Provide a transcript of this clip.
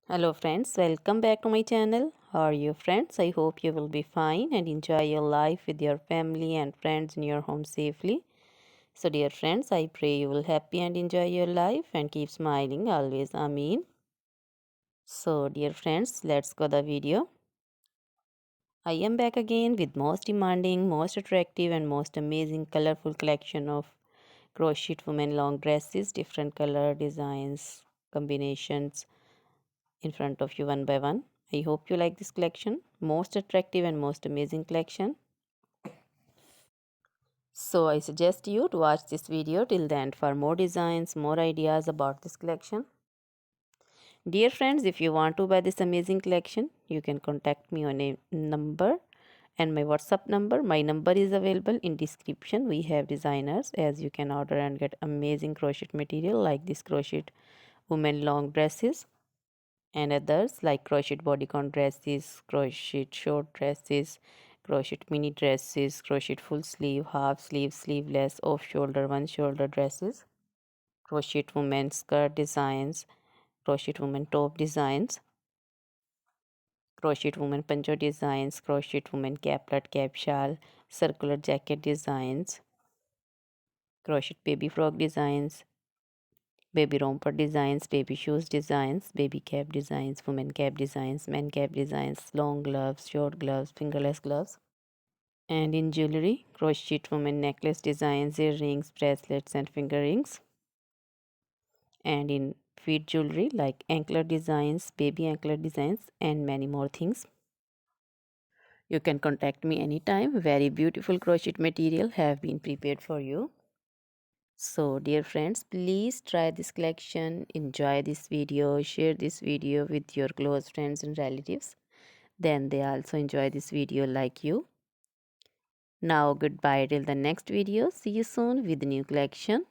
Hello friends, welcome back to my channel. How are you friends? I hope you will be fine and enjoy your life with your family and friends in your home safely. So dear friends, I pray you will happy and enjoy your life and keep smiling always. Amen. So dear friends, let's go the video. I am back again with most demanding, most attractive and most amazing colorful collection of crochet women long dresses, different color designs, combinations in front of you one by one. I hope you like this collection. Most attractive and most amazing collection. So I suggest you to watch this video till the end for more designs, more ideas about this collection. Dear friends, if you want to buy this amazing collection, you can contact me on a number and my WhatsApp number. My number is available in description. We have designers as you can order and get amazing crochet material like this crochet women long dresses and others like crochet bodycon dresses, crochet short dresses, crochet mini dresses, crochet full sleeve, half sleeve, sleeveless, off shoulder, one shoulder dresses, crochet women skirt designs, crochet women top designs, crochet women poncho designs, crochet women caplet cap shawl, circular jacket designs, crochet baby frog designs, baby romper designs, baby shoes designs, baby cap designs, women cap designs, men cap designs, long gloves, short gloves, fingerless gloves. And in jewelry, crochet women necklace designs, earrings, bracelets, and finger rings. And in feet jewelry like anklet designs, baby anklet designs, and many more things. You can contact me anytime. Very beautiful crochet material have been prepared for you. So dear friends, please try this collection, enjoy this video, share this video with your close friends and relatives. Then they also enjoy this video like you. Now goodbye till the next video. See you soon with new collection.